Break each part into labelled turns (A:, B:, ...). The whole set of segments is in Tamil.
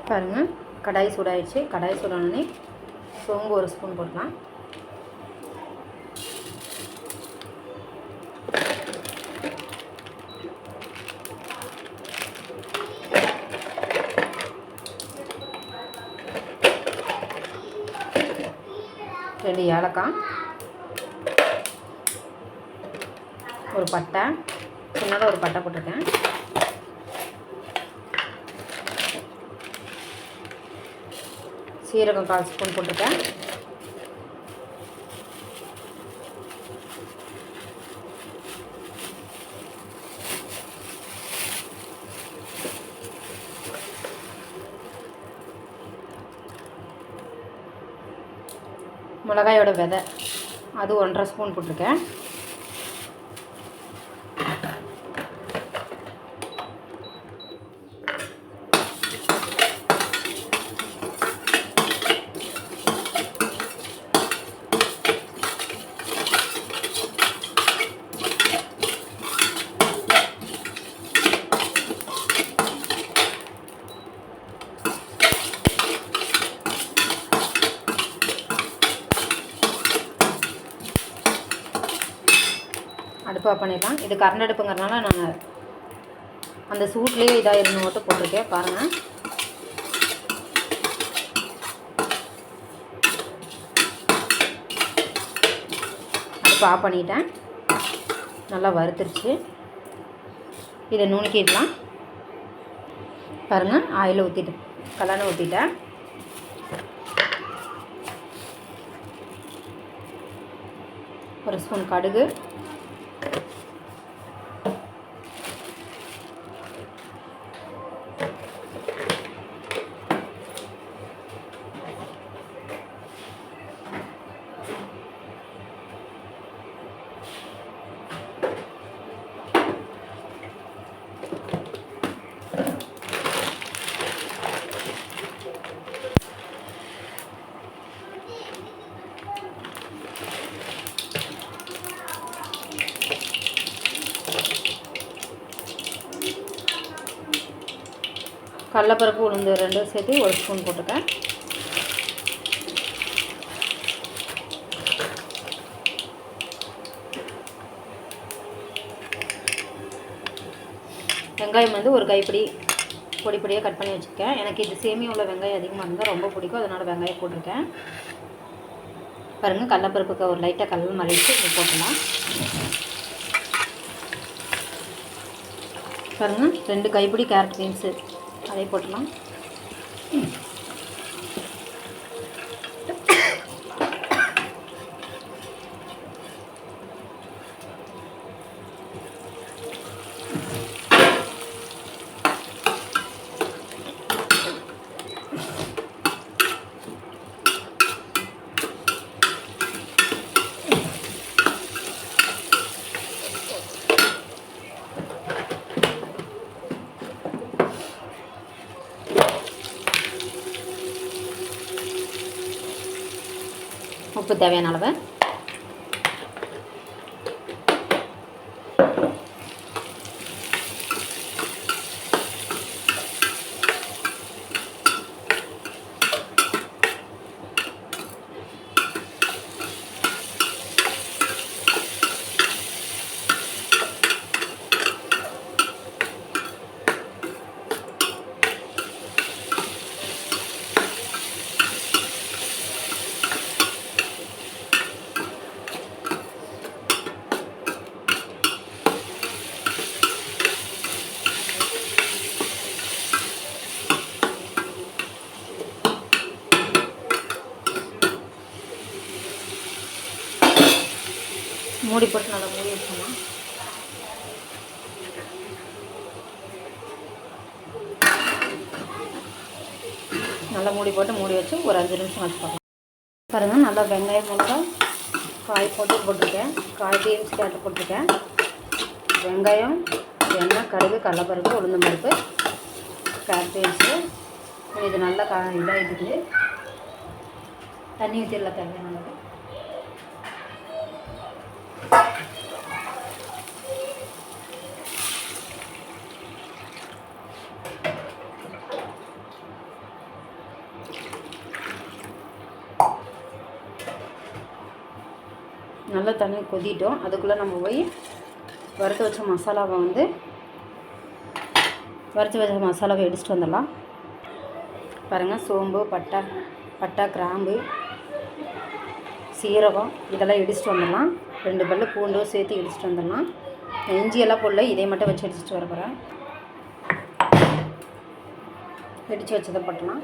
A: பாருங்கள், கடாய் சூடாயிடுச்சு. கடாய் சூடானே சோம்பு 1 ஸ்பூன் போடலாம். ரெண்டு ஏலக்காய், ஒரு பட்டை, சின்னதாக ஒரு பட்டை போட்டிருக்கேன். சீரகம் 1/4 ஸ்பூன் போட்டிருக்கேன். மிளகாயோட விதை அது 1/2 ஸ்பூன் போட்டிருக்கேன். அடுப்பு ஆஃப் பண்ணிடலாம். இது கரண்ட் அடுப்புங்கிறதுனால நான் அந்த சூட்லேயே இதாக இருந்து மட்டும் போட்டிருக்கேன். பாருங்கள், அடுப்பு ஆஃப் பண்ணிட்டேன். நல்லா வறுத்துருச்சு. இதை நுணுக்கிடலாம். பாருங்கள், ஆயில் ஊற்றிட்டேன், கல்யாணம் ஊற்றிட்டேன். ஒரு ஸ்பூன் கடுகு, கடலைப்பருப்பு, உளுந்து 2 சேர்த்து 1 ஸ்பூன் போட்டுருக்கேன். வெங்காயம் வந்து ஒரு கைப்பிடி பொடி பொடியாக கட் பண்ணி வச்சுருக்கேன். எனக்கு இது சேமியா உள்ள வெங்காயம் அதிகமாக இருந்தால் ரொம்ப பிடிக்கும், அதனால் வெங்காயம் போட்டிருக்கேன். பாருங்கள், கடலைப்பருப்புக்கு ஒரு லைட்டாக கலர் மறைச்சு இது போட்டுடலாம். பாருங்கள், 2 கைப்பிடி கேரட் பீன்ஸு அதை போட்டுடலாம். உப்பு தேவையான அளவு, மூடி போட்டு நல்லா மூடி வச்சோம்னா நல்லா மூடி போட்டு மூடி வச்சு ஒரு 5 நிமிஷம் வச்சுக்கலாம். பாருங்கள், நல்லா வெங்காயம் மிளகா காய் போட்டிருக்கேன். காய் பீன்ஸ் கேரட் போட்டிருக்கேன். வெங்காயம், எண்ணெய், கடுகு, கடலைப்பருப்பு, உளுந்தம் பருப்பு, கேரட் பீன்ஸு இது நல்லா இதாகிடுது. தண்ணி ஊற்றிடலாம் தேவையான அளவு. நல்லா தண்ணி கொதிட்டோம். அதுக்குள்ளே நம்ம போய் வறுத்து வச்ச மசாலாவை எடுத்துகிட்டு வந்துடலாம். பாருங்கள், சோம்பு, பட்டை, கிராம்பு, சீரகம் இதெல்லாம் இடிச்சிட்டு வந்துடலாம். 2 பல்லு பூண்டும் சேர்த்து இடிச்சிட்டு வந்துடலாம். இஞ்சியெல்லாம் போடல, இதை மட்டும் வச்சு இடிச்சிட்டு வர போகிறேன். இடித்து வச்சதை போட்டலாம்.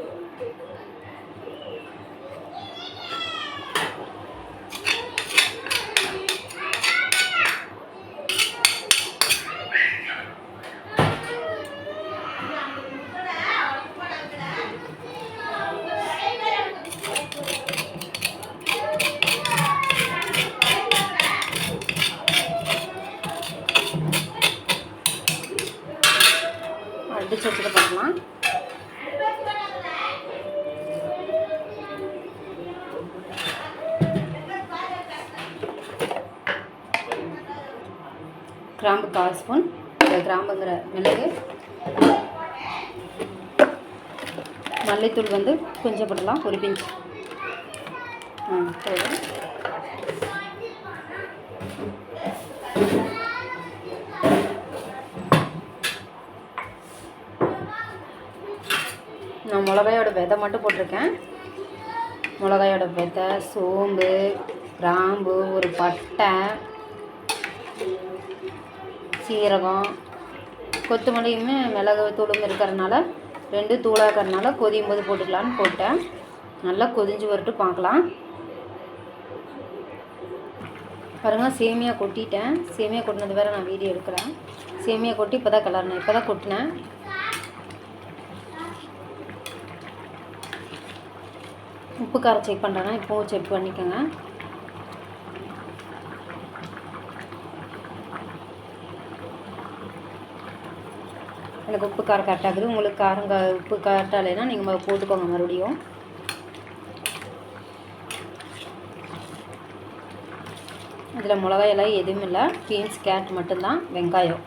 A: அடிச்சு வச்சுட்டு பார்க்கலாம். கிராம்பு 1/4 ஸ்பூன், கிராம்புங்கிற மிளகு, மல்லித்தூள் கொஞ்சம் போடலாம், ஒரு பிஞ்சு. போதும். நான் மிளகாயோட விதை மட்டும் போட்டிருக்கேன். மிளகாயோட விதை, சோம்பு, கிராம்பு, ஒரு பட்டை, சீரகம், கொத்தமல்லியுமே மிளகு தூளும் இருக்கிறதுனால 2 தூளாக இருக்கிறதுனால கொதியும் போது போட்டுக்கலான்னு போட்டேன். நல்லா கொதிஞ்சு வரட்டு பார்க்கலாம். பாருங்கள், சேமியா கொட்டிட்டேன். சேமியா கொட்டினது வேறு நான் வீடியோ எடுக்கிறேன். சேமியா கொட்டி இப்போ தான் கிளறினேன், இப்போ தான் கொட்டினேன். உப்பு காரம் செக் பண்ணுறேன்னா இப்போவும் செக் பண்ணிக்கோங்க. எனக்கு உப்பு காரம் கரெக்டாகுது. உங்களுக்கு உப்பு கரெக்டாக இல்லைன்னா நீங்கள் போட்டுக்கோங்க மறுபடியும். இதில் மிளகாயெல்லாம் எதுவும் இல்லை, பீன்ஸ், கேரட் மட்டும்தான், வெங்காயம்,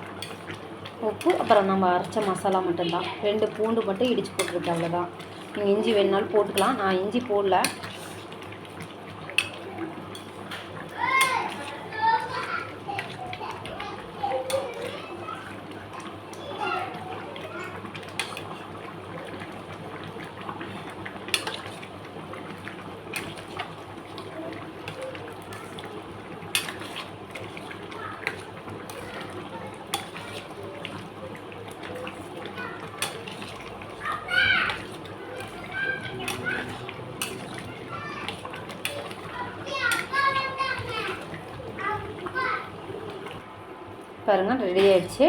A: உப்பு, அப்புறம் நம்ம அரைச்ச மசாலா மட்டும்தான். 2 பூண்டு மட்டும் இடித்து போட்டுருக்கேன், அவ்வளோதான். நீங்கள் இஞ்சி வேணுனாலும் போட்டுக்கலாம், நான் இஞ்சி போடல. பாருங்கள், ரெடி ஆகிடுச்சு.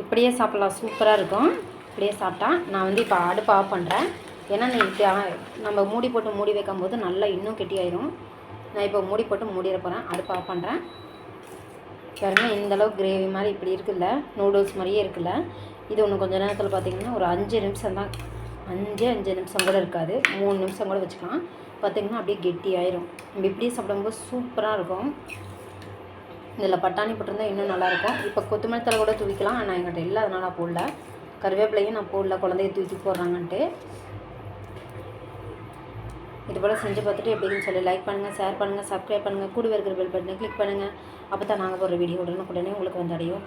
A: இப்படியே சாப்பிட்லாம், சூப்பராக இருக்கும். இப்படியே சாப்பிட்டா. நான் இப்போ அடுப்பு ஆஃப் பண்ணுறேன். ஏன்னா நம்ம மூடி வைக்கும் போது நல்லா இன்னும் கெட்டியாயிரும். நான் இப்போ மூடி போட்டு மூடிட போகிறேன். அடுப்பு ஆஃப் பண்ணுறேன். பாருங்கள், இந்தளவுக்கு கிரேவி மாதிரி இப்படி இருக்குல்ல, நூடுல்ஸ் மாதிரியே இருக்குல்ல. இது ஒன்று கொஞ்சம் நேரத்தில் பார்த்திங்கன்னா ஒரு 5 நிமிஷம் தான், 5 நிமிஷம் கூட இருக்காது, 3 நிமிஷம் கூட வச்சுக்கலாம். பார்த்திங்கன்னா அப்படியே கெட்டி ஆயிரும். நம்ம இப்படியே சாப்பிடும்போது சூப்பராக இருக்கும். இதில் பட்டாணி போட்டிருந்தால் இன்னும் நல்லாயிருக்கும். இப்போ கொத்தமல்லி தழை கூட தூவிக்கலாம், ஆனால் என்கிட்ட இல்லை, அதனால் நான் போடல. கருவேப்பிலையும் நான் போடல, குழந்தைய தூக்கி போடுறாங்கன்ட்டு. இது போல் செஞ்சு பார்த்துட்டு எப்படின்னு சொல்லி லைக் பண்ணுங்கள், ஷேர் பண்ணுங்கள், சப்ஸ்கிரைப் பண்ணுங்கள், கூடவே இருக்கிற பெல் பட்டனை கிளிக் பண்ணுங்கள். அப்போ தான் நாங்கள் போடுற வீடியோ உடனே உங்களுக்கு வந்து அடையும்.